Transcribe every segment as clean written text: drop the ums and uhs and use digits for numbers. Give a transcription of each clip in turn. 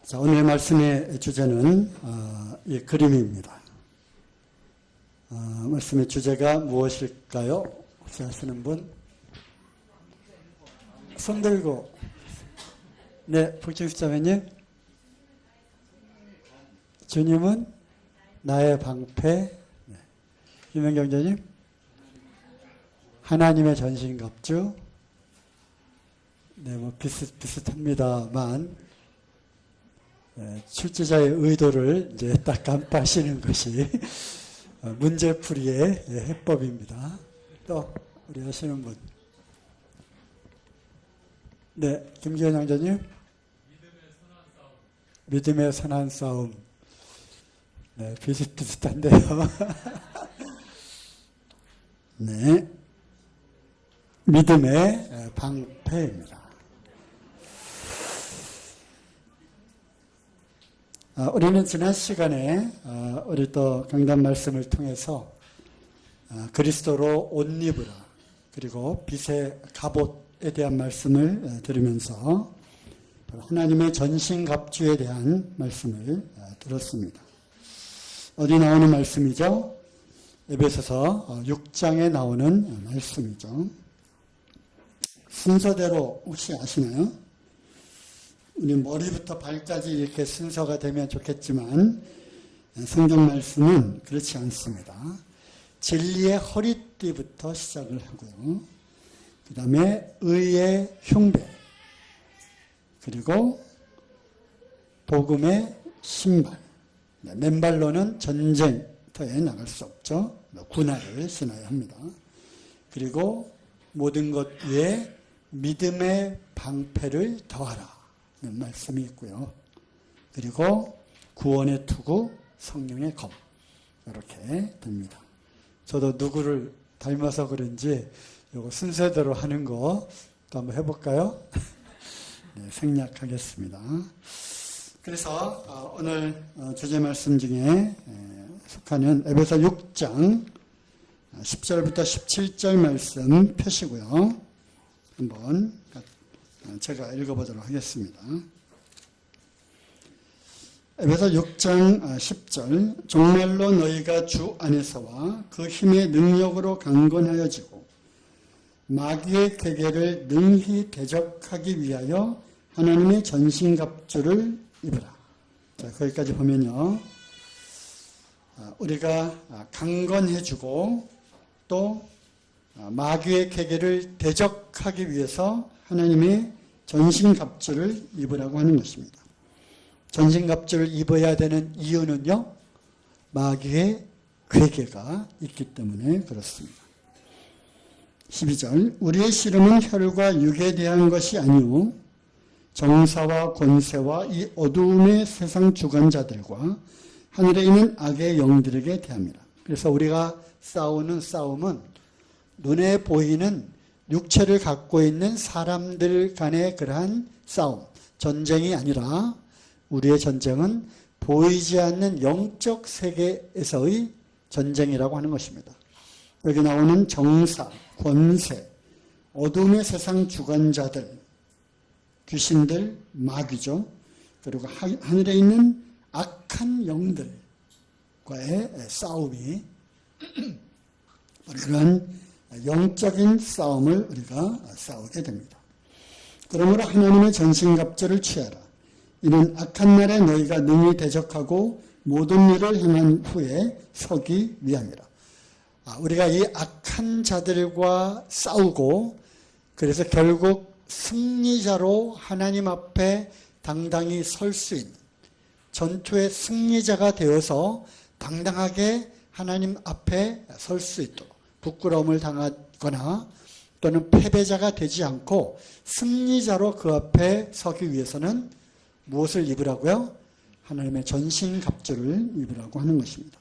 자, 오늘 말씀의 주제는 이 그림입니다. 말씀의 주제가 무엇일까요? 혹시 아시는 분? 손 들고. 네, 북진수자매님. 주님은 나의 방패. 네. 유명경제님. 하나님의 전신갑주. 네, 뭐 비슷합니다만 출제자의 의도를 이제 딱 간파하시는 것이 문제풀이의 해법입니다. 또 우리 하시는 분. 네, 김기현 장자님. 믿음의 선한 싸움. 네, 비슷한데요. 네, 믿음의 방패입니다. 우리는 지난 시간에 우리 또 강단 말씀을 통해서 그리스도로 옷 입으라, 그리고 빛의 갑옷에 대한 말씀을 들으면서 하나님의 전신갑주에 대한 말씀을 들었습니다. 어디 나오는 말씀이죠? 에베소서 6장에 나오는 말씀이죠. 순서대로 혹시 아시나요? 우리 머리부터 발까지 이렇게 순서가 되면 좋겠지만 성경 말씀은 그렇지 않습니다. 진리의 허리띠부터 시작을 하고요. 그 다음에 의의 흉배, 그리고 복음의 신발. 맨발로는 전쟁터에 나갈 수 없죠. 군화를 신어야 합니다. 그리고 모든 것 위에 믿음의 방패를 더하라 말씀이 있고요. 그리고 구원의 투구, 성령의 검, 이렇게 됩니다. 저도 누구를 닮아서 그런지 이거 순서대로 하는 거 또 한번 해볼까요? 네, 생략하겠습니다. 그래서 오늘 주제 말씀 중에 속하는 에베소 6장 10절부터 17절 말씀 펴시고요. 한번 제가 읽어보도록 하겠습니다. 에베소 6장 10절 정말로 너희가 주 안에서와 그 힘의 능력으로 강건하여지고 마귀의 계계를 능히 대적하기 위하여 하나님의 전신갑주를 입으라. 자, 거기까지 보면요. 우리가 강건해지고 또 마귀의 계계를 대적하기 위해서 하나님의 전신갑주를 입으라고 하는 것입니다. 전신갑주를 입어야 되는 이유는요, 마귀의 괴계가 있기 때문에 그렇습니다. 12절 우리의 씨름은 혈과 육에 대한 것이 아니오 정사와 권세와 이 어두움의 세상 주관자들과 하늘에 있는 악의 영들에게 대함이라. 그래서 우리가 싸우는 싸움은 눈에 보이는 육체를 갖고 있는 사람들 간의 그러한 싸움, 전쟁이 아니라 우리의 전쟁은 보이지 않는 영적 세계에서의 전쟁이라고 하는 것입니다. 여기 나오는 정사, 권세, 어둠의 세상 주관자들, 귀신들, 마귀죠. 그리고 하늘에 있는 악한 영들과의 싸움이 그런 영적인 싸움을 우리가 싸우게 됩니다. 그러므로 하나님의 전신갑주를 취하라. 이는 악한 날에 너희가 능히 대적하고 모든 일을 행한 후에 서기 위함이라. 우리가 이 악한 자들과 싸우고 그래서 결국 승리자로 하나님 앞에 당당히 설 수 있는 전투의 승리자가 되어서 당당하게 하나님 앞에 설 수 있도록 부끄러움을 당하거나 또는 패배자가 되지 않고 승리자로 그 앞에 서기 위해서는 무엇을 입으라고요? 하나님의 전신갑주를 입으라고 하는 것입니다.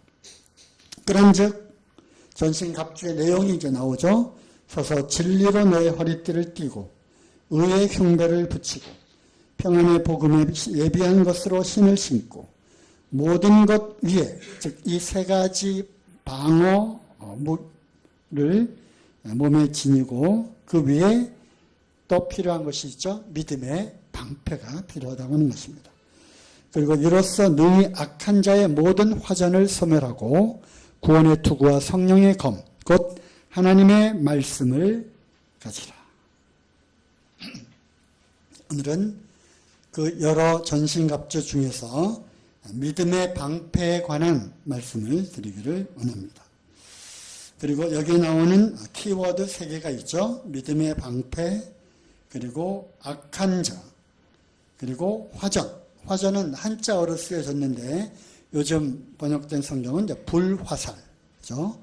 그런즉 전신갑주의 내용이 이제 나오죠. 서서 진리로 너의 허리띠를 띠고 의의 흉배를 붙이고 평안의 복음에 예비한 것으로 신을 신고 모든 것 위에 즉 이 세 가지 방어를 몸에 지니고 그 위에 또 필요한 것이 있죠. 믿음의 방패가 필요하다고 하는 것입니다. 그리고 이로써 능히 악한 자의 모든 화전을 소멸하고 구원의 투구와 성령의 검, 곧 하나님의 말씀을 가지라. 오늘은 그 여러 전신갑주 중에서 믿음의 방패에 관한 말씀을 드리기를 원합니다. 그리고 여기 나오는 키워드 3개가 있죠. 믿음의 방패, 그리고 악한 자, 그리고 화전. 화전은 한자어로 쓰여졌는데 요즘 번역된 성경은 이제 불화살이죠.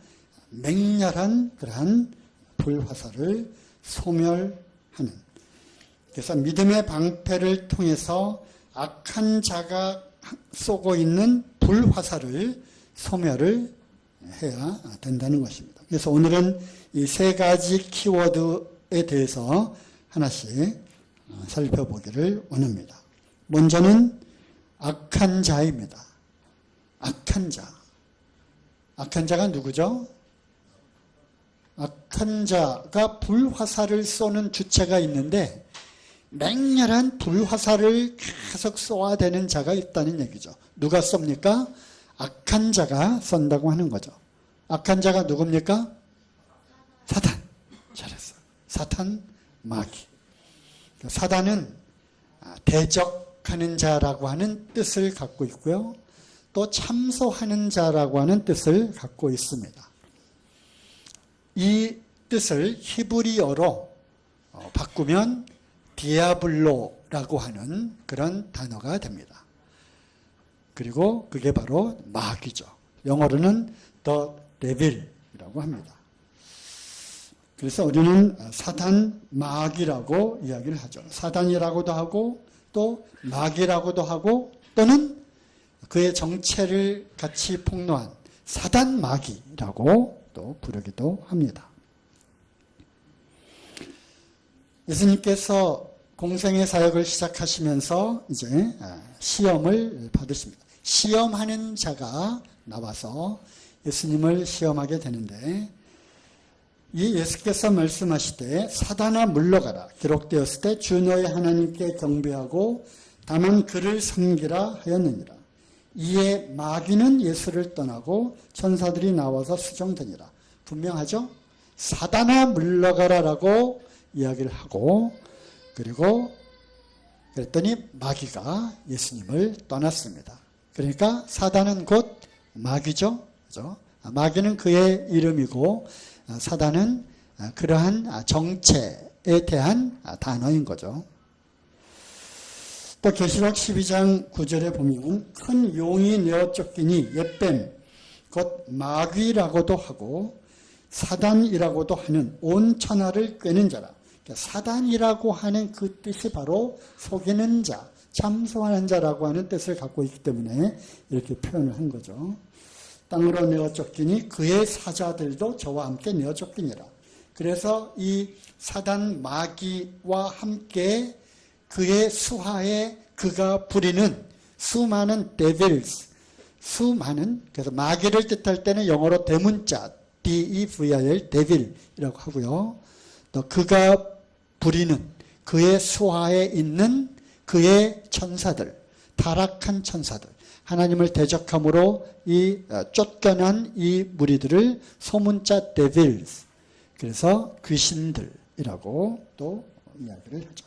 맹렬한 그러한 불화살을 소멸하는. 그래서 믿음의 방패를 통해서 악한 자가 쏘고 있는 불화살을 소멸을 해야 된다는 것입니다. 그래서 오늘은 이 3가지 키워드에 대해서 하나씩 살펴보기를 원합니다. 먼저는 악한 자입니다. 악한 자. 악한 자가 누구죠? 악한 자가 불화살을 쏘는 주체가 있는데 맹렬한 불화살을 계속 쏘아대는 자가 있다는 얘기죠. 누가 쏩니까? 악한 자가 쏜다고 하는 거죠. 악한 자가 누굽니까? 사탄. 잘했어. 사탄, 마귀. 사단은 대적하는 자라고 하는 뜻을 갖고 있고요. 또 참소하는 자라고 하는 뜻을 갖고 있습니다. 이 뜻을 히브리어로 바꾸면 디아블로라고 하는 그런 단어가 됩니다. 그리고 그게 바로 마귀죠. 영어로는 the devil이라고 합니다. 그래서 우리는 사단 마귀라고 이야기를 하죠. 사단이라고도 하고 또 마귀라고도 하고 또는 그의 정체를 같이 폭로한 사단 마귀라고 또 부르기도 합니다. 예수님께서 공생의 사역을 시작하시면서 이제 시험을 받으십니다. 시험하는 자가 나와서 예수님을 시험하게 되는데 이 예수께서 말씀하시되 사단아 물러가라 기록되었을 때 주 너의 하나님께 경배하고 다만 그를 섬기라 하였느니라. 이에 마귀는 예수를 떠나고 천사들이 나와서 수종되니라. 분명하죠? 사단아 물러가라라고 이야기를 하고 그리고 그랬더니 마귀가 예수님을 떠났습니다. 그러니까 사단은 곧 마귀죠. 그죠? 마귀는 그의 이름이고 사단은 그러한 정체에 대한 단어인 거죠. 또 계시록 12장 9절에 보면 큰 용이 내어 쫓기니 옛뱀 곧 마귀라고도 하고 사단이라고도 하는 온 천하를 꿰는 자라. 사단이라고 하는 그 뜻이 바로 속이는 자, 참소하는 자라고 하는 뜻을 갖고 있기 때문에 이렇게 표현을 한 거죠. 땅으로 내어 쫓기니 그의 사자들도 저와 함께 내어 쫓기니라. 그래서 이 사단 마귀와 함께 그의 수하에 그가 부리는 수많은 devils, 수많은, 그래서 마귀를 뜻할 때는 영어로 대문자 D-E-V-I-L, devil이라고 하고요. 또 그가 부리는 그의 수하에 있는 그의 천사들, 타락한 천사들, 하나님을 대적함으로 이 쫓겨난 이 무리들을 소문자 devils, 그래서 귀신들이라고 또 이야기를 하죠.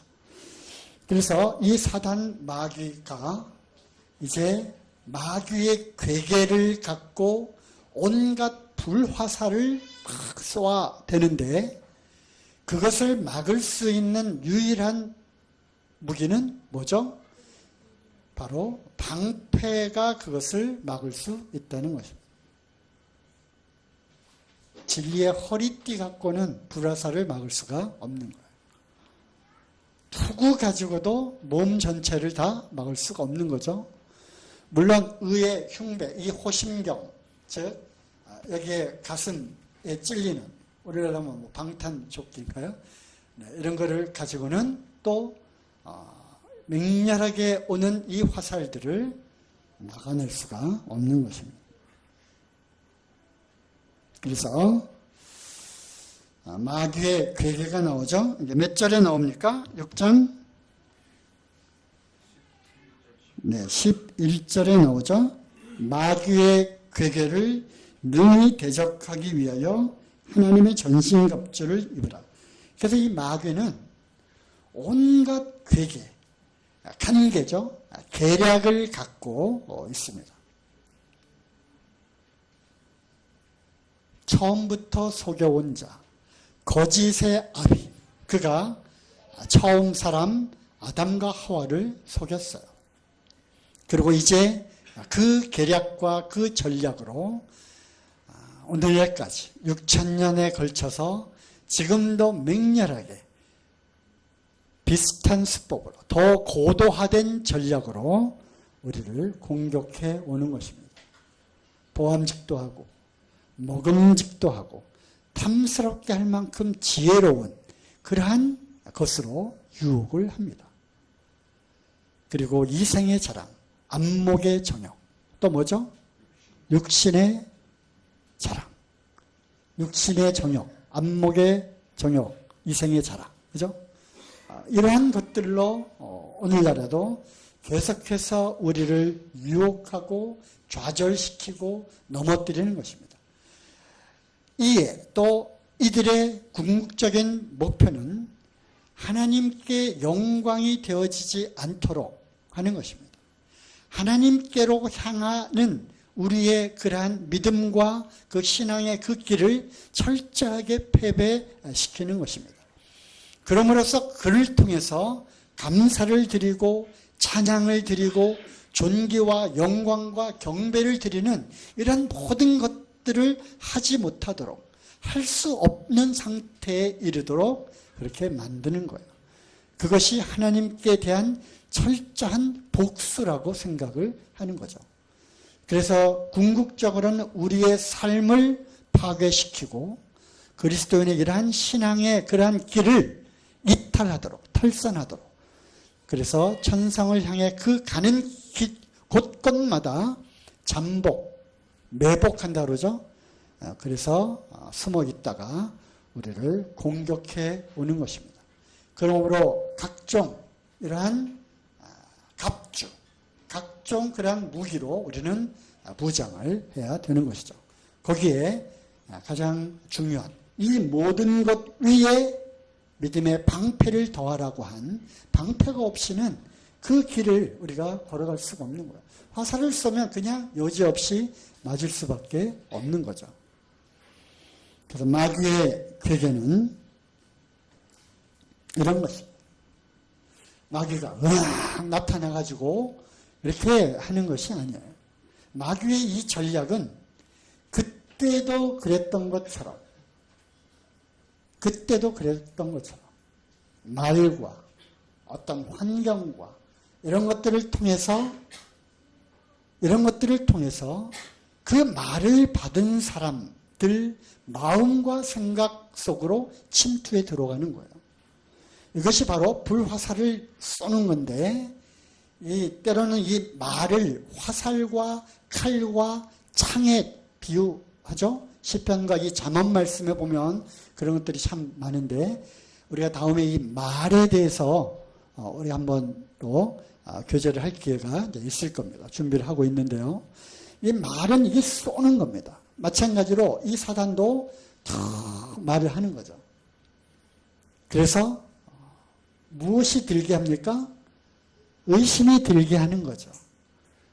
그래서 이 사단 마귀가 이제 마귀의 괴계를 갖고 온갖 불화살을 막 쏘아대는데 그것을 막을 수 있는 유일한 무기는 뭐죠? 바로 방패가 그것을 막을 수 있다는 것입니다. 진리의 허리띠 갖고는 불화살을 막을 수가 없는 거예요. 투구 가지고도 몸 전체를 다 막을 수가 없는 거죠. 물론 의의 흉배, 이 호심경, 즉 여기에 가슴에 찔리는, 우리가 하면 뭐 방탄조끼인가요? 네, 이런 거를 가지고는 또 맹렬하게 오는 이 화살들을 막아낼 수가 없는 것입니다. 그래서 마귀의 괴계가 나오죠. 이게 몇 절에 나옵니까? 6장 네, 11절에 나오죠. 마귀의 괴계를 능히 대적하기 위하여 하나님의 전신갑주를 입으라. 그래서 이 마귀는 온갖 괴계, 간계죠. 계략을 갖고 있습니다. 처음부터 속여온 자, 거짓의 아비, 그가 처음 사람 아담과 하와를 속였어요. 그리고 이제 그 계략과 그 전략으로 오늘날까지 6,000년에 걸쳐서 지금도 맹렬하게 비슷한 수법으로 더 고도화된 전략으로 우리를 공격해 오는 것입니다. 보암직도 하고 먹음직도 하고 탐스럽게 할 만큼 지혜로운 그러한 것으로 유혹을 합니다. 그리고 이생의 자랑, 안목의 정욕, 또 뭐죠? 육신의 자랑, 육신의 정욕, 안목의 정욕, 이생의 자랑, 그죠? 이러한 것들로 오늘날에도 계속해서 우리를 유혹하고 좌절시키고 넘어뜨리는 것입니다. 이에 또 이들의 궁극적인 목표는 하나님께 영광이 되어지지 않도록 하는 것입니다. 하나님께로 향하는 우리의 그러한 믿음과 그 신앙의 그 길을 철저하게 패배시키는 것입니다. 그럼으로써 그를 통해서 감사를 드리고 찬양을 드리고 존귀와 영광과 경배를 드리는 이런 모든 것들을 하지 못하도록 할 수 없는 상태에 이르도록 그렇게 만드는 거예요. 그것이 하나님께 대한 철저한 복수라고 생각을 하는 거죠. 그래서 궁극적으로는 우리의 삶을 파괴시키고 그리스도인의 이러한 신앙의 그러한 길을 이탈하도록, 탈선하도록, 그래서 천상을 향해 그 가는 곳곳마다 잠복, 매복한다 그러죠. 그래서 숨어 있다가 우리를 공격해 오는 것입니다. 그러므로 각종 이러한 갑주, 각종 그러한 무기로 우리는 무장을 해야 되는 것이죠. 거기에 가장 중요한 이 모든 것 위에 믿음의 방패를 더하라고 한 방패가 없이는 그 길을 우리가 걸어갈 수가 없는 거예요. 화살을 쏘면 그냥 여지없이 맞을 수밖에 없는 거죠. 그래서 마귀의 괴계는 이런 것입니다. 마귀가 으악 나타나가지고 이렇게 하는 것이 아니에요. 마귀의 이 전략은 그때도 그랬던 것처럼 말과 어떤 환경과 이런 것들을 통해서 그 말을 받은 사람들 마음과 생각 속으로 침투해 들어가는 거예요. 이것이 바로 불화살을 쏘는 건데 때로는 이 말을 화살과 칼과 창에 비유하죠. 시편과 이 잠언 말씀에 보면 그런 것들이 참 많은데 우리가 다음에 이 말에 대해서 우리 한번 또 교제를 할 기회가 있을 겁니다. 준비를 하고 있는데요. 이 말은 이게 쏘는 겁니다. 마찬가지로 이 사단도 탁 말을 하는 거죠. 그래서 무엇이 들게 합니까? 의심이 들게 하는 거죠.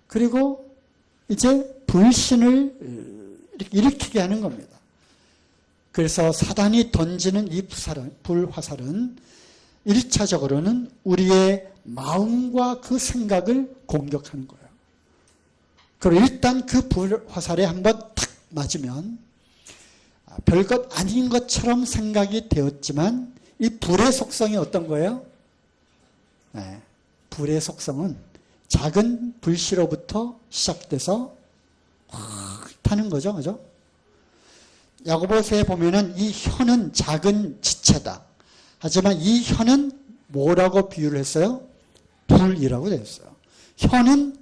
그리고 이제 불신을 일으키게 하는 겁니다. 그래서 사단이 던지는 이 불화살은 1차적으로는 우리의 마음과 그 생각을 공격하는 거예요. 그리고 일단 그 불화살에 한번 탁 맞으면 별것 아닌 것처럼 생각이 되었지만 이 불의 속성이 어떤 거예요? 네, 불의 속성은 작은 불씨로부터 시작돼서 확 타는 거죠. 그죠? 야고보서에 보면은 이 혀는 작은 지체다. 하지만 이 혀는 뭐라고 비유를 했어요? 불이라고 되어 있어요. 혀는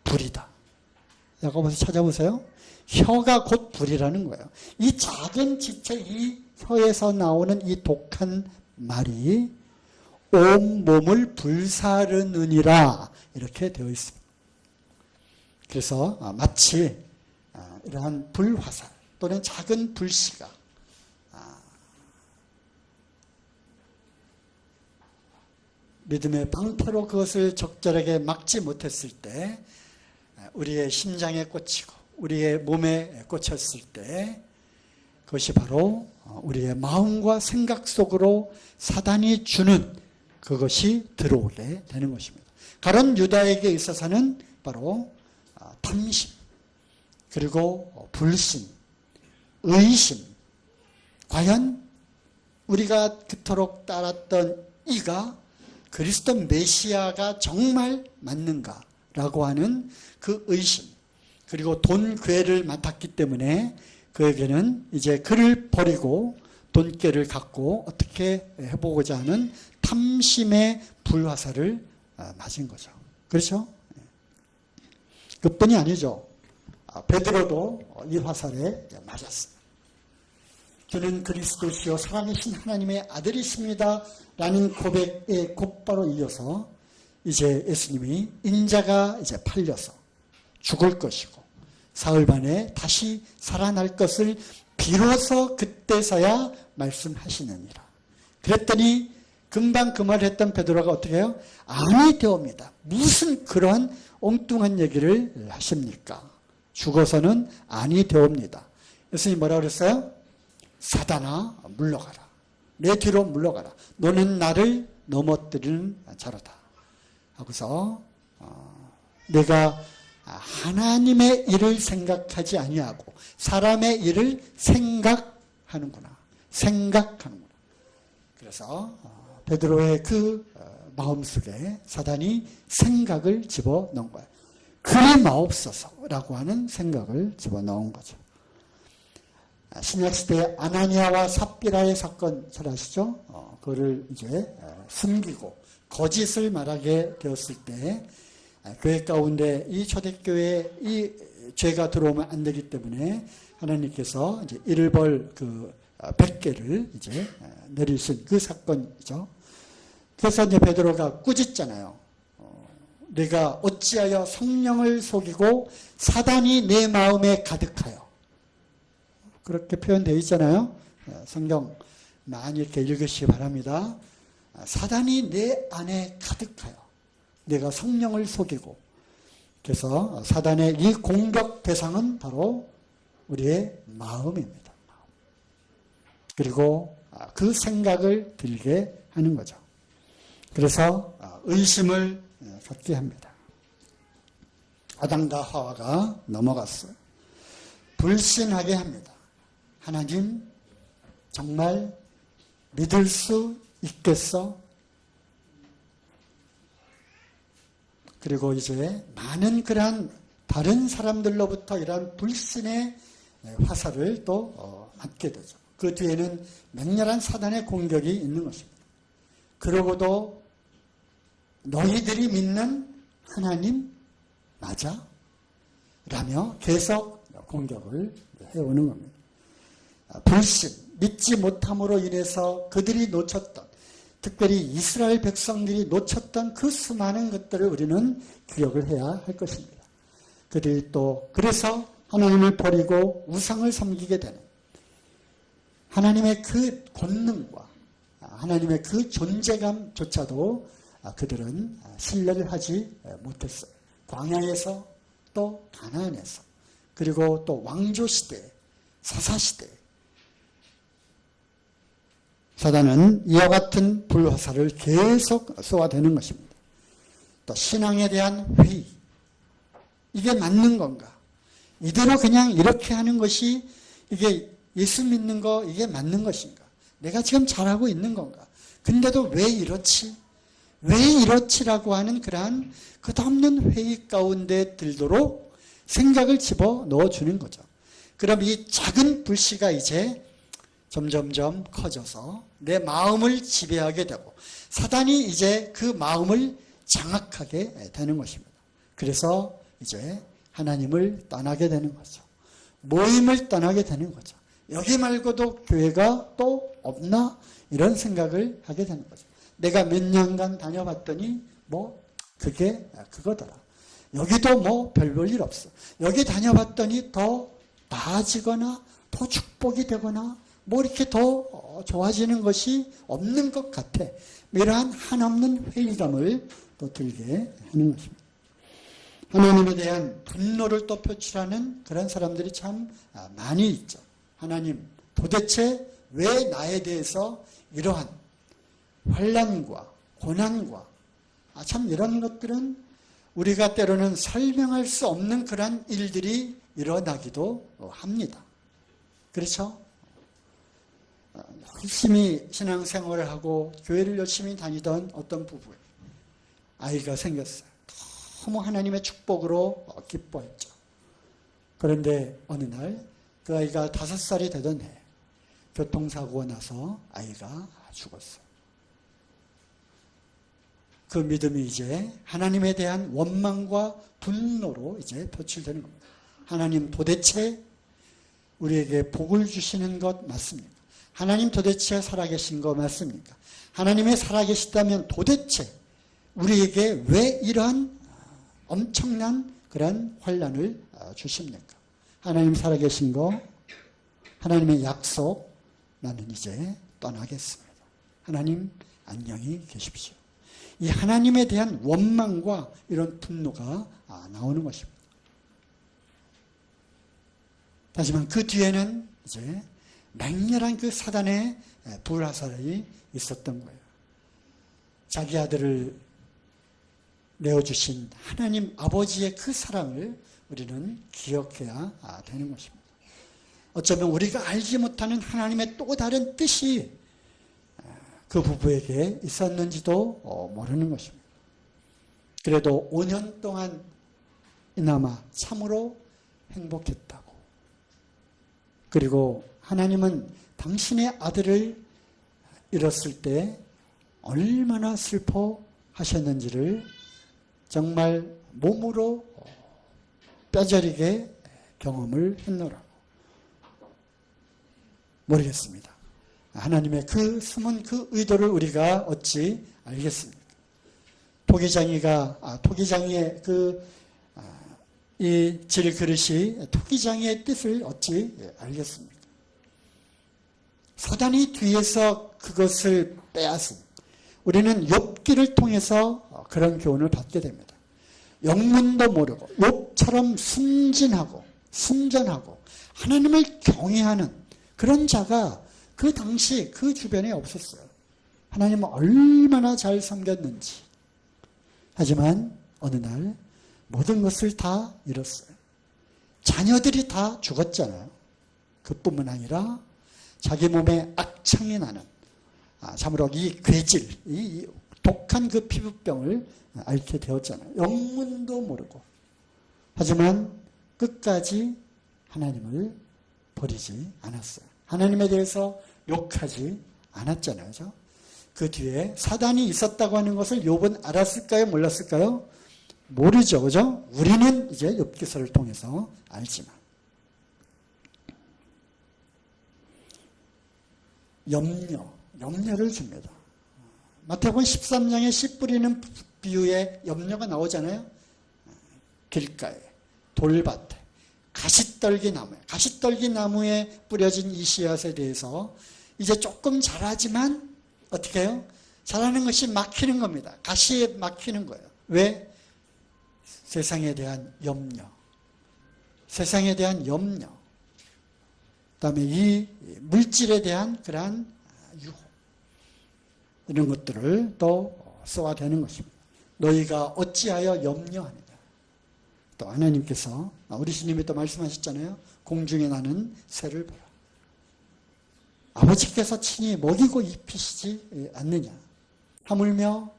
불이다. 야고보서 찾아보세요. 혀가 곧 불이라는 거예요. 이 작은 지체, 이 혀에서 나오는 이 독한 말이 온몸을 불사르느니라 이렇게 되어 있습니다. 그래서 마치 이러한 불화살 또는 작은 불씨가 믿음의 방패로 그것을 적절하게 막지 못했을 때 우리의 심장에 꽂히고 우리의 몸에 꽂혔을 때 그것이 바로 우리의 마음과 생각 속으로 사단이 주는 그것이 들어오게 되는 것입니다. 가룟 유다에게 있어서는 바로 탐심, 그리고 불신, 의심, 과연 우리가 그토록 따랐던 이가 그리스도 메시아가 정말 맞는가라고 하는 그 의심, 그리고 돈 괴를 맡았기 때문에 그에게는 이제 그를 버리고 돈괴를 갖고 어떻게 해보고자 하는 탐심의 불화살을 맞은 거죠. 그렇죠? 그뿐이 아니죠. 베드로도 이 화살에 맞았습니다. 저는 그리스도시요 살아계신 하나님의 아들이십니다 라는 고백에 곧바로 이어서 이제 예수님이 인자가 이제 팔려서 죽을 것이고 사흘 만에 다시 살아날 것을 비로소 그때서야 말씀하시느니라. 그랬더니 금방 그 말을 했던 베드로가 어떻게 해요? 아니 되옵니다. 무슨 그러한 엉뚱한 얘기를 하십니까? 죽어서는 아니 되옵니다. 예수님이 뭐라고 그랬어요? 사단아 물러가라. 내 뒤로 물러가라. 너는 나를 넘어뜨리는 자로다. 하고서 내가 하나님의 일을 생각하지 아니하고 사람의 일을 생각하는구나. 생각하는구나. 그래서 베드로의 그 마음속에 사단이 생각을 집어넣은 거예요. 그리 마옵소서라고 하는 생각을 집어넣은 거죠. 신약시대의 아나니아와 삽비라의 사건 잘 아시죠? 그거를 이제 숨기고 거짓을 말하게 되었을 때 교회 가운데 이 초대교회에 이 죄가 들어오면 안 되기 때문에 하나님께서 이제 이를 벌 그 100개를 이제 내리신 그 사건이죠. 그래서 이제 베드로가 꾸짖잖아요. 내가 어찌하여 성령을 속이고 사단이 내 마음에 가득하여. 그렇게 표현되어 있잖아요. 성경 많이 이렇게 읽으시기 바랍니다. 사단이 내 안에 가득하여 내가 성령을 속이고. 그래서 사단의 이 공격 대상은 바로 우리의 마음입니다. 그리고 그 생각을 들게 하는 거죠. 그래서 의심을 갖게 합니다. 아담과 하와가 넘어갔어요. 불신하게 합니다. 하나님 정말 믿을 수 있겠어? 그리고 이제 많은 그러한 다른 사람들로부터 이러한 불신의 화살을 또 맞게 되죠. 그 뒤에는 맹렬한 사단의 공격이 있는 것입니다. 그러고도 너희들이 믿는 하나님 맞아? 라며 계속 공격을 해오는 겁니다. 불신, 믿지 못함으로 인해서 그들이 놓쳤던, 특별히 이스라엘 백성들이 놓쳤던 그 수많은 것들을 우리는 기억을 해야 할 것입니다. 그들이 또 그래서 하나님을 버리고 우상을 섬기게 되는 하나님의 그 권능과 하나님의 그 존재감조차도 그들은 신뢰를 하지 못했어요. 광야에서 또 가나안에서 그리고 또 왕조시대, 사사시대 사단은 이와 같은 불화살을 계속 쏘아대는 것입니다. 또 신앙에 대한 회의, 이게 맞는 건가? 이대로 그냥 이렇게 하는 것이 이게 예수 믿는 거 이게 맞는 것인가? 내가 지금 잘하고 있는 건가? 근데도 왜 이렇지? 왜 이렇지라고 하는 그러한 끝없는 회의 가운데 들도록 생각을 집어넣어 주는 거죠. 그럼 이 작은 불씨가 이제 점점점 커져서 내 마음을 지배하게 되고 사단이 이제 그 마음을 장악하게 되는 것입니다. 그래서 이제 하나님을 떠나게 되는 거죠. 모임을 떠나게 되는 거죠. 여기 말고도 교회가 또 없나? 이런 생각을 하게 되는 거죠. 내가 몇 년간 다녀봤더니 그게 그거더라. 여기도 별 볼 일 없어. 여기 다녀봤더니 더 나아지거나 더 축복이 되거나 이렇게 더 좋아지는 것이 없는 것 같아. 이러한 한없는 회의감을 또 들게 하는 것입니다. 하나님에 대한 분노를 또 표출하는 그런 사람들이 참 많이 있죠. 하나님, 도대체 왜 나에 대해서 이러한 환난과 고난과 참 이런 것들은 우리가 때로는 설명할 수 없는 그런 일들이 일어나기도 합니다. 그렇죠? 열심히 신앙생활을 하고 교회를 열심히 다니던 어떤 부부 아이가 생겼어요. 너무 하나님의 축복으로 기뻐했죠. 그런데 어느 날 그 아이가 5살이 되던 해 교통사고가 나서 아이가 죽었어요. 그 믿음이 이제 하나님에 대한 원망과 분노로 이제 표출되는 겁니다. 하나님 도대체 우리에게 복을 주시는 것 맞습니까? 하나님 도대체 살아계신 거 맞습니까? 하나님이 살아계시다면 도대체 우리에게 왜 이러한 엄청난 그런 환난을 주십니까? 하나님 살아계신 거, 하나님의 약속, 나는 이제 떠나겠습니다. 하나님 안녕히 계십시오. 이 하나님에 대한 원망과 이런 분노가 나오는 것입니다. 하지만 그 뒤에는 이제 맹렬한 그 사단의 불화살이 있었던 거예요. 자기 아들을 내어주신 하나님 아버지의 그 사랑을 우리는 기억해야 되는 것입니다. 어쩌면 우리가 알지 못하는 하나님의 또 다른 뜻이 그 부부에게 있었는지도 모르는 것입니다. 그래도 5년 동안 이나마 참으로 행복했다고. 그리고 하나님은 당신의 아들을 잃었을 때 얼마나 슬퍼하셨는지를 정말 몸으로 뼈저리게 경험을 했노라고. 모르겠습니다. 하나님의 그 숨은 그 의도를 우리가 어찌 알겠습니까? 토기장이의 이 질그릇이 토기장이의 뜻을 어찌 알겠습니까? 사단이 뒤에서 그것을 빼앗은 우리는 욥기를 통해서 그런 교훈을 받게 됩니다. 영문도 모르고 욥처럼 순진하고 순전하고 하나님을 경외하는 그런 자가 그 당시 그 주변에 없었어요. 하나님을 얼마나 잘 섬겼는지. 하지만 어느 날 모든 것을 다 잃었어요. 자녀들이 다 죽었잖아요. 그뿐만 아니라 자기 몸에 악창이 나는 참으로 이 괴질, 이 독한 그 피부병을 앓게 되었잖아요. 영문도 모르고. 하지만 끝까지 하나님을 버리지 않았어요. 하나님에 대해서 욕하지 않았잖아요. 그죠? 그 뒤에 사단이 있었다고 하는 것을 욥은 알았을까요? 몰랐을까요? 모르죠. 그죠? 우리는 이제 욥기서를 통해서 알지만. 염려를 줍니다. 마태복음 13장에 씨 뿌리는 비유에 염려가 나오잖아요. 길가에, 돌밭에, 가시떨기 나무에 뿌려진 이 씨앗에 대해서 이제 조금 자라지만 어떻게 해요? 자라는 것이 막히는 겁니다. 가시에 막히는 거예요. 왜? 세상에 대한 염려. 세상에 대한 염려. 그다음에 이 물질에 대한 그러한 유혹. 이런 것들을 또 쏘아대는 것입니다. 너희가 어찌하여 염려하느냐. 또 하나님께서 우리 주님이 또 말씀하셨잖아요. 공중에 나는 새를 보라. 아버지께서 친히 먹이고 입히시지 않느냐. 하물며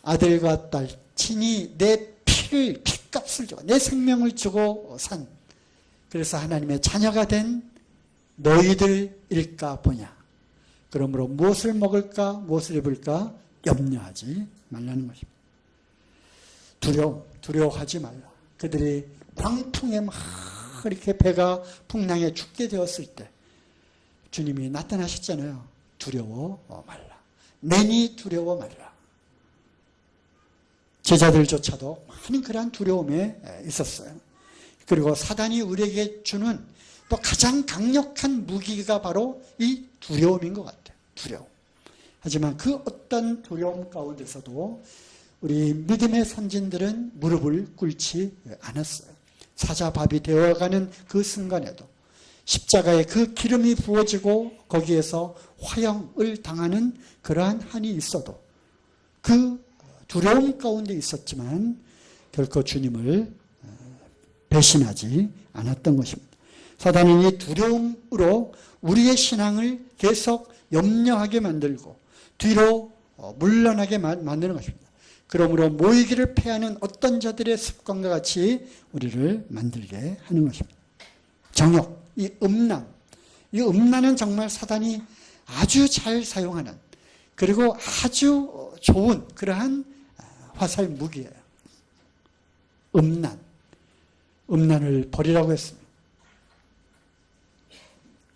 아들과 딸 친히 내 피값을 주고 내 생명을 주고 산. 그래서 하나님의 자녀가 된 너희들일까 보냐. 그러므로 무엇을 먹을까 무엇을 입을까 염려하지 말라는 것입니다. 두려워하지 말라. 그들이 광풍에 막 이렇게 배가 풍랑에 죽게 되었을 때 주님이 나타나셨잖아요. 두려워 말라. 내니 두려워 말라. 제자들조차도 많은 그러한 두려움에 있었어요. 그리고 사단이 우리에게 주는 또 가장 강력한 무기가 바로 이 두려움인 것 같아요. 두려움. 하지만 그 어떤 두려움 가운데서도 우리 믿음의 선진들은 무릎을 꿇지 않았어요. 사자밥이 되어가는 그 순간에도 십자가에 그 기름이 부어지고 거기에서 화형을 당하는 그러한 한이 있어도 그 두려움 가운데 있었지만 결코 주님을 배신하지 않았던 것입니다. 사단은 이 두려움으로 우리의 신앙을 계속 염려하게 만들고 뒤로 물러나게 만드는 것입니다. 그러므로 모이기를 패하는 어떤 자들의 습관과 같이 우리를 만들게 하는 것입니다. 정욕, 이 음란은 정말 사단이 아주 잘 사용하는 그리고 아주 좋은 그러한 화살 무기예요. 음란을 버리라고 했습니다.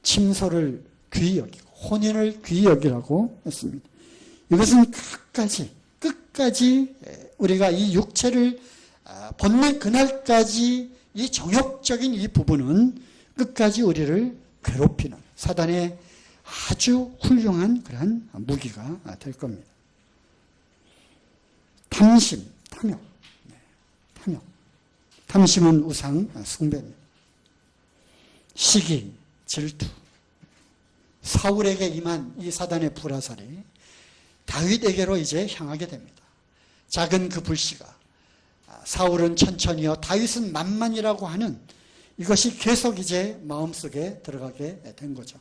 침소를 귀히 여기고 혼인을 귀히 여기라고 했습니다. 이것은 끝까지 우리가 이 육체를 벗는 그날까지 이 정욕적인 이 부분은 끝까지 우리를 괴롭히는 사단의 아주 훌륭한 그러한 무기가 될 겁니다. 탐심, 탐욕. 탐심은 우상 숭배입니다. 시기, 질투. 사울에게 임한 이 사단의 불화살이 다윗에게로 이제 향하게 됩니다. 작은 그 불씨가 사울은 천천히요 다윗은 만만이라고 하는 이것이 계속 이제 마음속에 들어가게 된 거죠.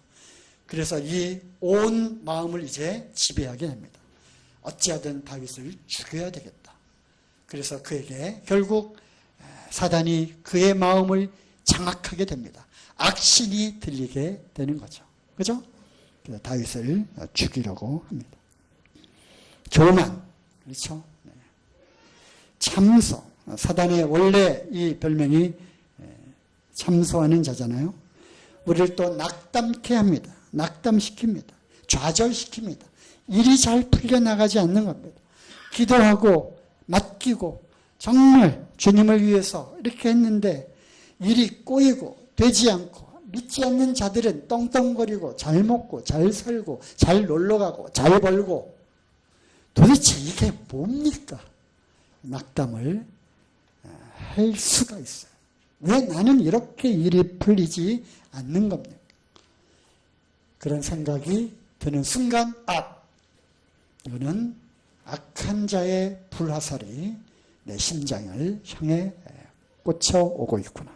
그래서 이 온 마음을 이제 지배하게 됩니다. 어찌하든 다윗을 죽여야 되겠다. 그래서 그에게 결국 사단이 그의 마음을 장악하게 됩니다. 악신이 들리게 되는 거죠. 그죠? 그래서 다윗을 죽이려고 합니다. 교만, 그렇죠? 참소, 사단의 원래 이 별명이 참소하는 자잖아요. 우리를 또 낙담케 합니다. 낙담시킵니다. 좌절시킵니다. 일이 잘 풀려나가지 않는 겁니다. 기도하고 맡기고 정말 주님을 위해서 이렇게 했는데 일이 꼬이고 되지 않고 믿지 않는 자들은 떵떵거리고 잘 먹고 잘 살고 잘 놀러가고 잘 벌고 도대체 이게 뭡니까? 낙담을 할 수가 있어요. 왜 나는 이렇게 일이 풀리지 않는 겁니까? 그런 생각이 드는 순간 이거는 악한 자의 불화살이 내 심장을 향해 꽂혀오고 있구나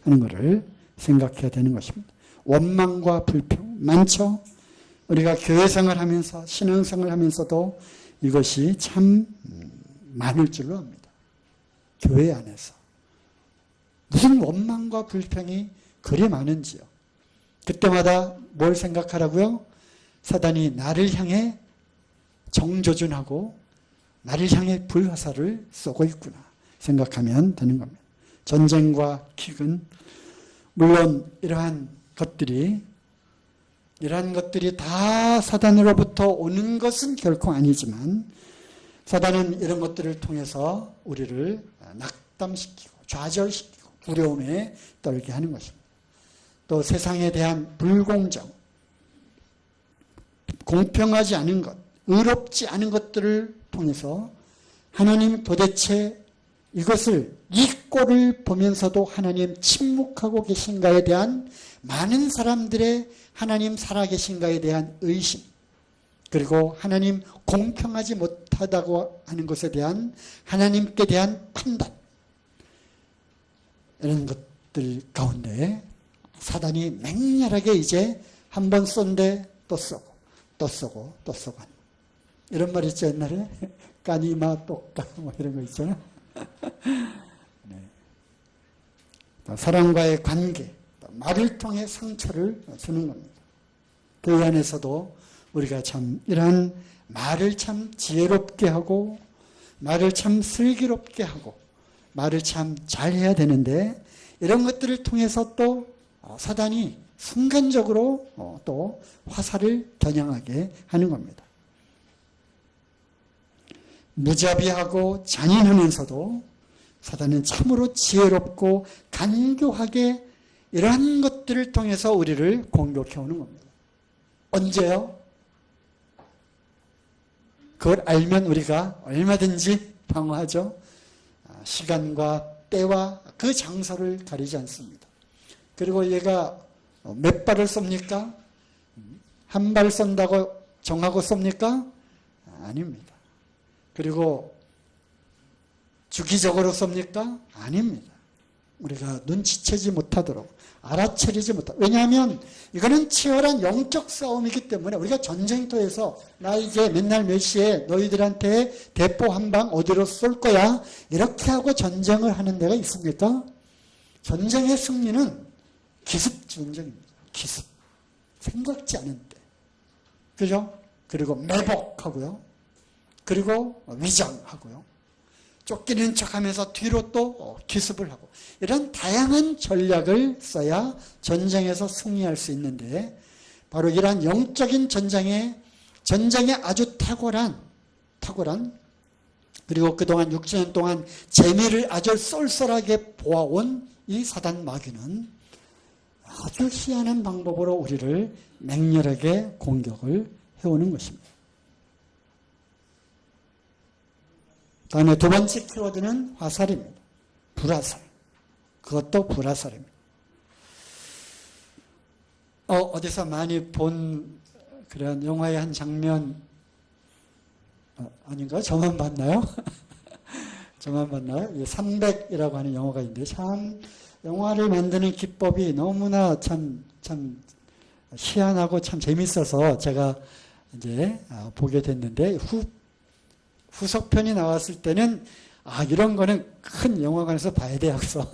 하는 것을 생각해야 되는 것입니다. 원망과 불평 많죠? 우리가 교회생활 하면서 신앙생활 하면서도 이것이 참 많을 줄로 압니다. 교회 안에서 무슨 원망과 불평이 그리 많은지요. 그때마다 뭘 생각하라고요? 사단이 나를 향해 정조준하고 나를 향해 불화살을 쏘고 있구나 생각하면 되는 겁니다. 전쟁과 기근, 물론 이러한 것들이 다 사단으로부터 오는 것은 결코 아니지만 사단은 이런 것들을 통해서 우리를 낙담시키고 좌절시키고 두려움에 떨게 하는 것입니다. 또 세상에 대한 불공정, 공평하지 않은 것, 의롭지 않은 것들을 통해서 하나님 도대체 이것을 이 꼴을 보면서도 하나님 침묵하고 계신가에 대한 많은 사람들의 하나님 살아계신가에 대한 의심, 그리고 하나님 공평하지 못하다고 하는 것에 대한 하나님께 대한 판단, 이런 것들 가운데 사단이 맹렬하게 이제 한 번 쏜데 또 쏘고 또 쏘고 또 쏘고 하는 이런 말 있죠. 옛날에 까니마 똑까 뭐 이런 거 있잖아요. 네. 사람과의 관계, 말을 통해 상처를 주는 겁니다. 그 안에서도 우리가 참 이러한 말을 참 지혜롭게 하고 말을 참 슬기롭게 하고 말을 참 잘해야 되는데 이런 것들을 통해서 또 사단이 순간적으로 또 화살을 겨냥하게 하는 겁니다. 무자비하고 잔인하면서도 사단은 참으로 지혜롭고 간교하게 이러한 것들을 통해서 우리를 공격해오는 겁니다. 언제요? 그걸 알면 우리가 얼마든지 방어하죠. 시간과 때와 그 장소를 가리지 않습니다. 그리고 얘가 몇 발을 쏩니까? 한 발 쏜다고 정하고 쏩니까? 아닙니다. 그리고 주기적으로 쏩니까? 아닙니다. 우리가 눈치채지 못하도록, 알아차리지 못하도록. 왜냐하면 이거는 치열한 영적 싸움이기 때문에 우리가 전쟁터에서 나 이제 맨날 몇 시에 너희들한테 대포 한 방 어디로 쏠 거야? 이렇게 하고 전쟁을 하는 데가 있습니까? 전쟁의 승리는 기습 전쟁입니다. 기습. 생각지 않은 때. 그죠? 그리고 매복하고요. 그리고 위장하고요. 쫓기는 척하면서 뒤로 또 기습을 하고 이런 다양한 전략을 써야 전쟁에서 승리할 수 있는데 바로 이러한 영적인 전쟁에 아주 탁월한 그리고 그동안 6년 동안 재미를 아주 쏠쏠하게 보아온 이 사단 마귀는 아주 희한한 방법으로 우리를 맹렬하게 공격을 해오는 것입니다. 다음에 두 번째 키워드는 화살입니다. 불화살. 그것도 불화살입니다. 어디서 많이 본 그런 영화의 한 장면 아닌가? 저만 봤나요? 저만 봤나요? 300이라고 하는 영화가 있는데 참 영화를 만드는 기법이 너무나 참 희한하고 참 재밌어서 제가 이제 보게 됐는데 후속편이 나왔을 때는 이런 거는 큰 영화관에서 봐야 돼 하고서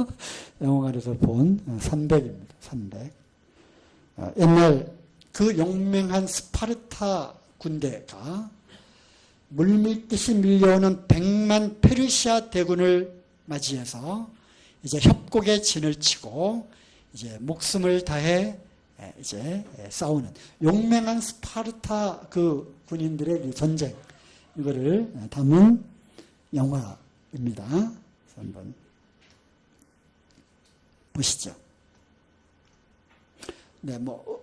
영화관에서 본 300입니다. 300. 옛날 그 용맹한 스파르타 군대가 물밀듯이 밀려오는 100만 페르시아 대군을 맞이해서 이제 협곡에 진을 치고 이제 목숨을 다해 이제 싸우는 용맹한 스파르타 그 군인들의 전쟁 이거를 담은 영화입니다. 한번 보시죠. 네,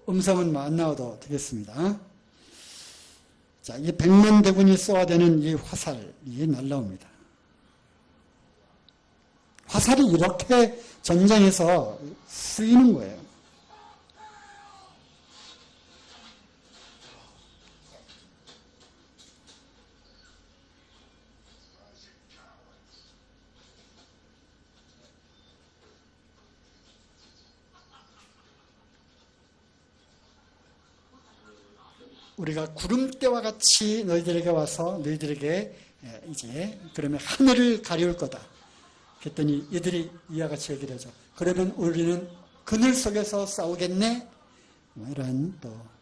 음성은 안 나와도 되겠습니다. 자, 이 100만 대군이 쏘아대는 이 화살이 날라옵니다. 화살이 이렇게 전쟁에서 쓰이는 거예요. 우리가 구름대와 같이 너희들에게 와서 너희들에게 이제 그러면 하늘을 가리울 거다. 그랬더니 이들이 이와 같이 얘기를 하죠. 그러면 우리는 그늘 속에서 싸우겠네? 이런 또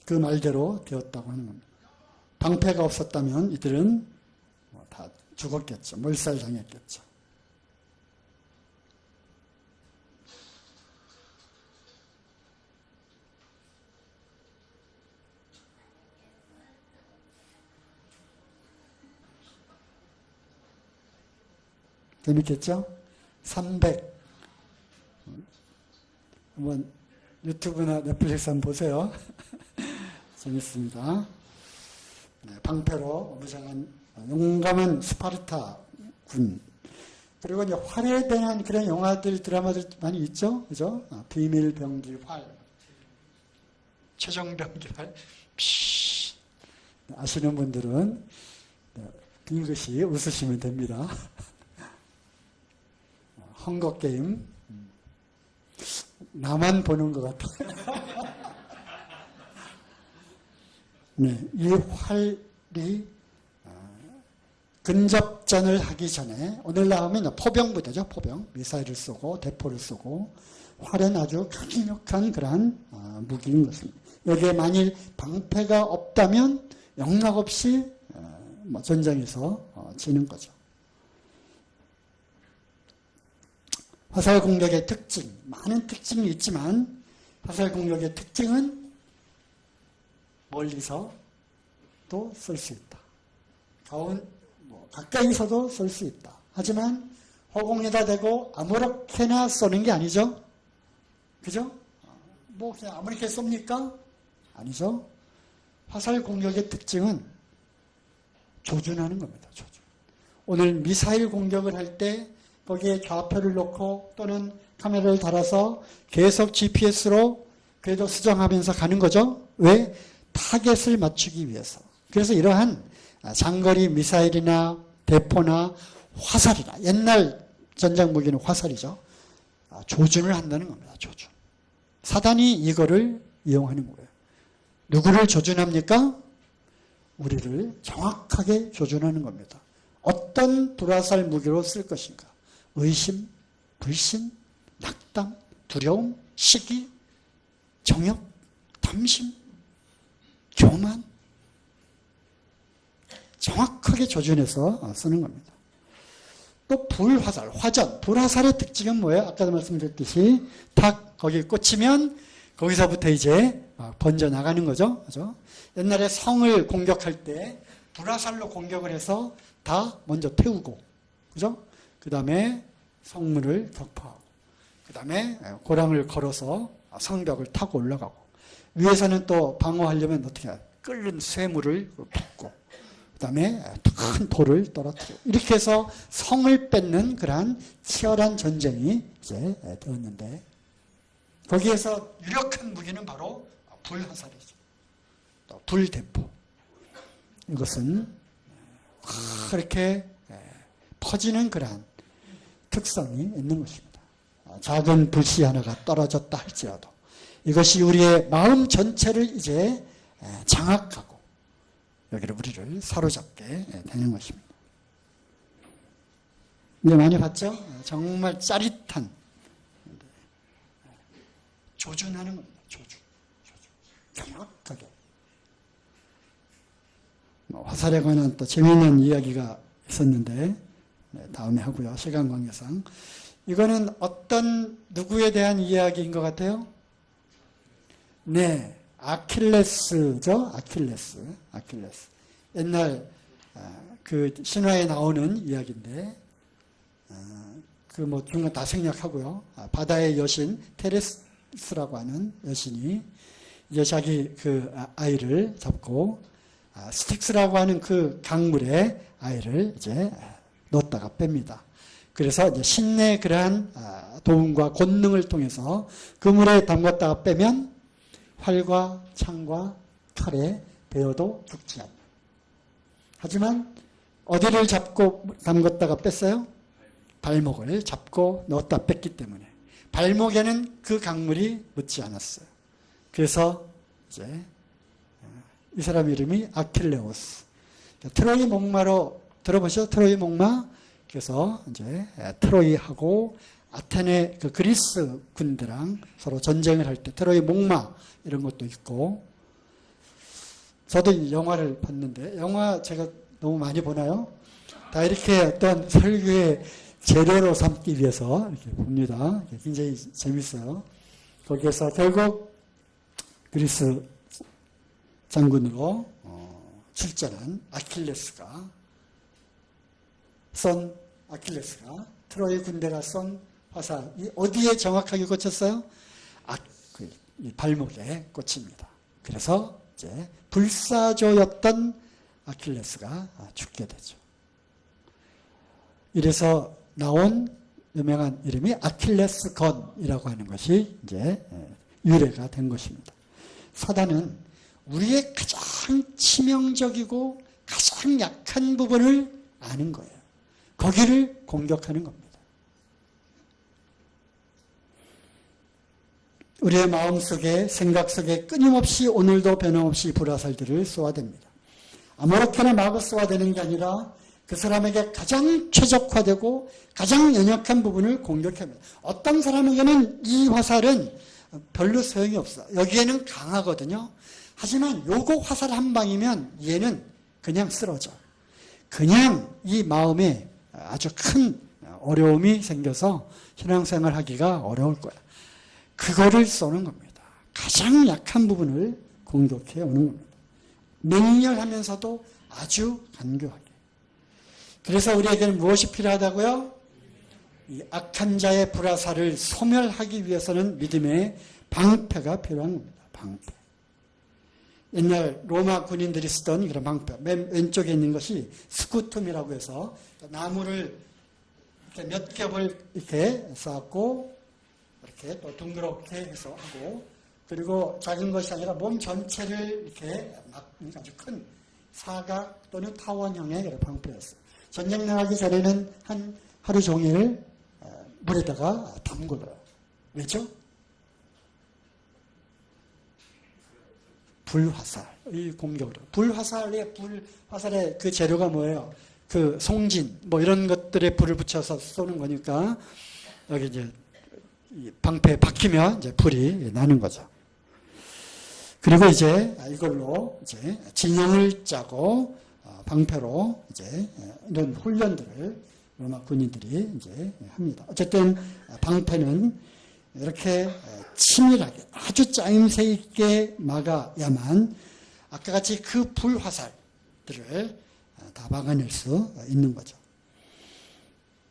그 말대로 되었다고 하는 겁니다. 방패가 없었다면 이들은 다 죽었겠죠. 몰살당했겠죠. 재밌겠죠? 300. 한번 유튜브나 넷플릭스 한번 보세요. 재밌습니다. 네, 방패로 무장한 용감한 스파르타 군. 그리고 이제 활에 대한 그런 영화들, 드라마들 많이 있죠? 그죠? 비밀병기 활. 최종병기 활. 피쉬. 아시는 분들은 빙긋이 웃으시면 됩니다. 헝거게임. 나만 보는 것 같아. 네, 이 활이 근접전을 하기 전에 오늘 나오면 포병부대죠. 포병. 미사일을 쏘고 대포를 쏘고 활은 아주 강력한 그러한 무기인 것입니다. 여기에 만일 방패가 없다면 영락없이 전장에서 지는 거죠. 화살 공격의 특징, 많은 특징이 있지만 화살 공격의 특징은 멀리서 또 쓸 수 있다. 가까이서도 쓸 수 있다. 하지만 허공에다 대고 아무렇게나 쏘는 게 아니죠. 그죠? 뭐 그냥 아무렇게 쏩니까? 아니죠. 화살 공격의 특징은 조준하는 겁니다. 조준. 오늘 미사일 공격을 할 때 거기에 좌표를 놓고 또는 카메라를 달아서 계속 GPS로 궤도 수정하면서 가는 거죠. 왜? 타겟을 맞추기 위해서. 그래서 이러한 장거리 미사일이나 대포나 화살이나 옛날 전장 무기는 화살이죠. 조준을 한다는 겁니다. 조준. 사단이 이거를 이용하는 거예요. 누구를 조준합니까? 우리를 정확하게 조준하는 겁니다. 어떤 불화살 무기로 쓸 것인가? 의심, 불신, 낙담, 두려움, 시기, 정욕, 탐심, 교만. 정확하게 조준해서 쓰는 겁니다. 또 불화살, 화전. 불화살의 특징은 뭐예요? 아까도 말씀드렸듯이 탁 거기 꽂히면 거기서부터 이제 번져나가는 거죠. 그죠? 옛날에 성을 공격할 때 불화살로 공격을 해서 다 먼저 태우고, 그죠? 그 다음에 성문을 격파하고, 그 다음에 고랑을 걸어서 성벽을 타고 올라가고, 위에서는 또 방어하려면 어떻게 해요? 끓는 쇠물을 붓고, 그 다음에 큰 돌을 떨어뜨리고, 이렇게 해서 성을 뺏는 그러한 치열한 전쟁이 이제 되었는데, 거기에서 유력한 무기는 바로 불화살이죠. 또 불대포. 이것은 그렇게 퍼지는 그러한 특성이 있는 것입니다. 작은 불씨 하나가 떨어졌다 할지라도 이것이 우리의 마음 전체를 이제 장악하고 여기를 우리를 사로잡게 되는 것입니다. 이제 많이 봤죠? 정말 짜릿한 조준하는 겁니다. 조준. 정확하게. 화살에 관한 또 재미있는 이야기가 있었는데 다음에 하고요. 시간 관계상. 이거는 어떤 누구에 대한 이야기인 것 같아요? 네. 아킬레스죠. 아킬레스. 옛날 그 신화에 나오는 이야기인데 그 뭐 중간 다 생략하고요. 바다의 여신 테레스라고 하는 여신이 이제 자기 그 아이를 잡고 스틱스라고 하는 그 강물에 아이를 이제 넣었다가 뺍니다. 그래서 이제 신의 그러한 도움과 권능을 통해서 그 물에 담갔다가 빼면 활과 창과 칼에 베어도 죽지 않는. 하지만 어디를 잡고 담갔다가 뺐어요? 발목을 잡고 넣었다 뺐기 때문에 발목에는 그 강물이 묻지 않았어요. 그래서 이제 이 사람 이름이 아킬레오스. 트로이 목마로 들어보셨죠? 트로이 목마. 그래서 이제 트로이하고 아테네 그 그리스 군대랑 서로 전쟁을 할 때 트로이 목마 이런 것도 있고. 저도 영화를 봤는데 영화 제가 너무 많이 보나요? 다 이렇게 어떤 설교의 재료로 삼기 위해서 이렇게 봅니다. 굉장히 재밌어요. 거기에서 결국 그리스 장군으로 출전한 아킬레스가 트로이 군대가 쏜 화살이 어디에 정확하게 꽂혔어요? 이 발목에 꽂힙니다. 그래서 이제 불사조였던 아킬레스가 죽게 되죠. 이래서 나온 유명한 이름이 아킬레스건이라고 하는 것이 이제 유래가 된 것입니다. 사단은 우리의 가장 치명적이고 가장 약한 부분을 아는 거예요. 거기를 공격하는 겁니다. 우리의 마음속에 생각 속에 끊임없이 오늘도 변함없이 불화살들을 쏘아댑니다. 아무렇게나 마구 쏘아대는 게 아니라 그 사람에게 가장 최적화되고 가장 연약한 부분을 공격합니다. 어떤 사람에게는 이 화살은 별로 소용이 없어. 여기에는 강하거든요. 하지만 요거 화살 한 방이면 얘는 그냥 쓰러져. 그냥 이 마음에 아주 큰 어려움이 생겨서 신앙생활 하기가 어려울 거야. 그거를 쏘는 겁니다. 가장 약한 부분을 공격해 오는 겁니다. 맹렬하면서도 아주 간교하게. 그래서 우리에게는 무엇이 필요하다고요? 이 악한 자의 불화살을 소멸하기 위해서는 믿음의 방패가 필요한 겁니다. 방패. 옛날 로마 군인들이 쓰던 그런 방패. 맨 왼쪽에 있는 것이 스쿠툼이라고 해서 나무를 이렇게 몇 겹을 이렇게 쌓고 이렇게 또 둥그렇게 해서 하고, 그리고 작은 것이 아니라 몸 전체를 이렇게 막 아주 큰 사각 또는 타원형의 그런 방패였어요. 전쟁 나가기 전에는 하루 종일 물에다가 담궈둬요. 왜죠? 불화살의 공격으로. 불화살의 그 재료가 뭐예요? 그 송진 뭐 이런 것들에 불을 붙여서 쏘는 거니까 여기 이제 방패에 박히면 이제 불이 나는 거죠. 그리고 이제 이걸로 이제 진영을 짜고 방패로 이제 이런 훈련들을 로마 군인들이 이제 합니다. 어쨌든 방패는 이렇게 치밀하게 아주 짜임새 있게 막아야만 아까 같이 그 불화살들을 다 막아낼 수 있는 거죠.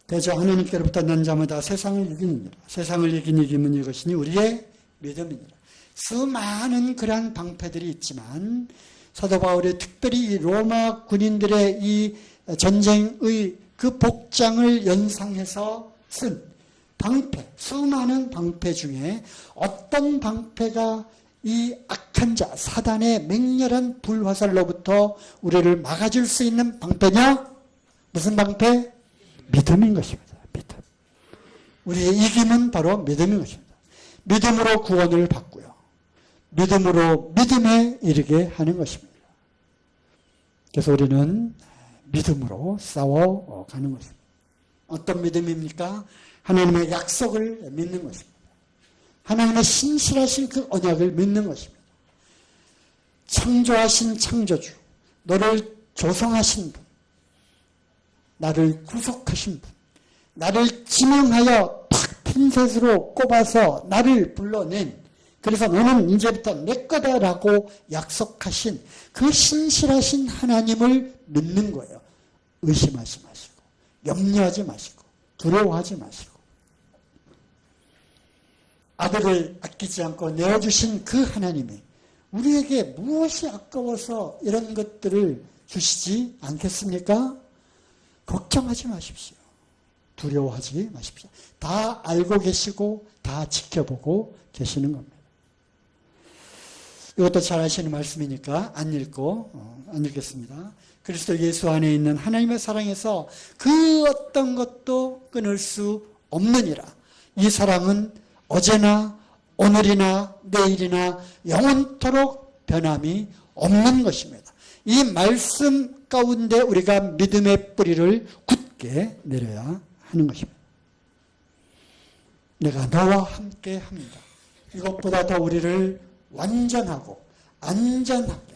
대저 하나님께로부터 난 자마다 세상을 이기느니라. 세상을 이긴 이김은 이것이니 우리의 믿음이니라. 수많은 그러한 방패들이 있지만 사도 바울이 특별히 이 로마 군인들의 이 전쟁의 그 복장을 연상해서 쓴 방패, 수많은 방패 중에 어떤 방패가 이 악한 자, 사단의 맹렬한 불화살로부터 우리를 막아줄 수 있는 방패냐? 무슨 방패? 믿음인 것입니다. 믿음. 우리의 이김은 바로 믿음인 것입니다. 믿음으로 구원을 받고요. 믿음으로 믿음에 이르게 하는 것입니다. 그래서 우리는 믿음으로 싸워가는 것입니다. 어떤 믿음입니까? 하나님의 약속을 믿는 것입니다. 하나님의 신실하신 그 언약을 믿는 것입니다. 창조하신 창조주, 너를 조성하신 분, 나를 구속하신 분, 나를 지명하여 탁 핀셋으로 꼽아서 나를 불러낸, 그래서 너는 이제부터 내 거다라고 약속하신 그 신실하신 하나님을 믿는 거예요. 의심하지 마시고, 염려하지 마시고, 두려워하지 마시고. 아들을 아끼지 않고 내어주신 그 하나님이 우리에게 무엇이 아까워서 이런 것들을 주시지 않겠습니까? 걱정하지 마십시오. 두려워하지 마십시오. 다 알고 계시고 다 지켜보고 계시는 겁니다. 이것도 잘 아시는 말씀이니까 안 읽겠습니다. 그리스도 예수 안에 있는 하나님의 사랑에서 그 어떤 것도 끊을 수 없느니라. 이 사랑은 어제나 오늘이나 내일이나 영원토록 변함이 없는 것입니다. 이 말씀 가운데 우리가 믿음의 뿌리를 굳게 내려야 하는 것입니다. 내가 너와 함께 합니다. 이것보다 더 우리를 완전하고 안전하게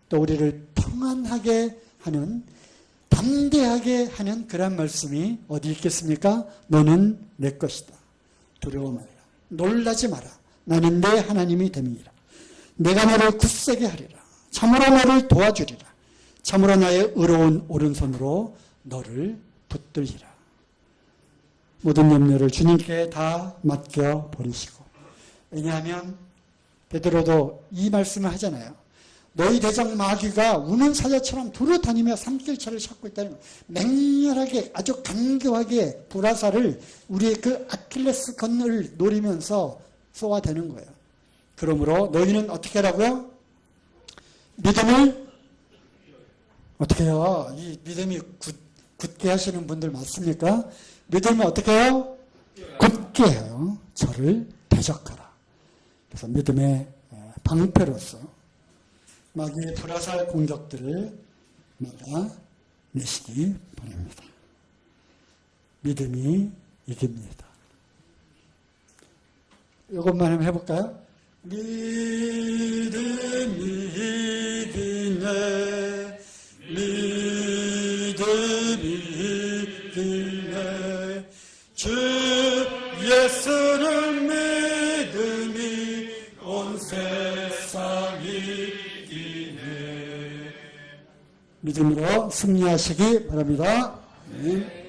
또 우리를 평안하게 하는, 담대하게 하는 그런 말씀이 어디 있겠습니까? 너는 내 것이다. 두려워 말라. 놀라지 마라. 나는 내 하나님이 됨이니라. 내가 너를 굳세게 하리라. 참으로 너를 도와주리라. 참으로 나의 의로운 오른손으로 너를 붙들리라. 모든 염려를 주님께 다 맡겨버리시고. 왜냐하면 베드로도 이 말씀을 하잖아요. 너희 대적 마귀가 우는 사자처럼 두루 다니며 삼킬처를 찾고 있다는 거예요. 맹렬하게 아주 간교하게 불화살을 우리의 그 아킬레스 건을 노리면서 쏘아대는 거예요. 그러므로 너희는 어떻게 하라고요? 믿음을 어떻게 해요? 이 믿음이 굳게 하시는 분들 맞습니까? 믿음을 어떻게 해요? 굳게 해요. 저를 대적하라. 그래서 믿음의 방패로서 마귀의 불화살 공격들을 막아내시기 바랍니다. 믿음이 이깁니다. 이것만 한번 해볼까요? 믿음이 이기네, 믿음이 이기네, 주 예수를 믿음이 온 세상이 이기네. 믿음으로 승리하시기 바랍니다. 네.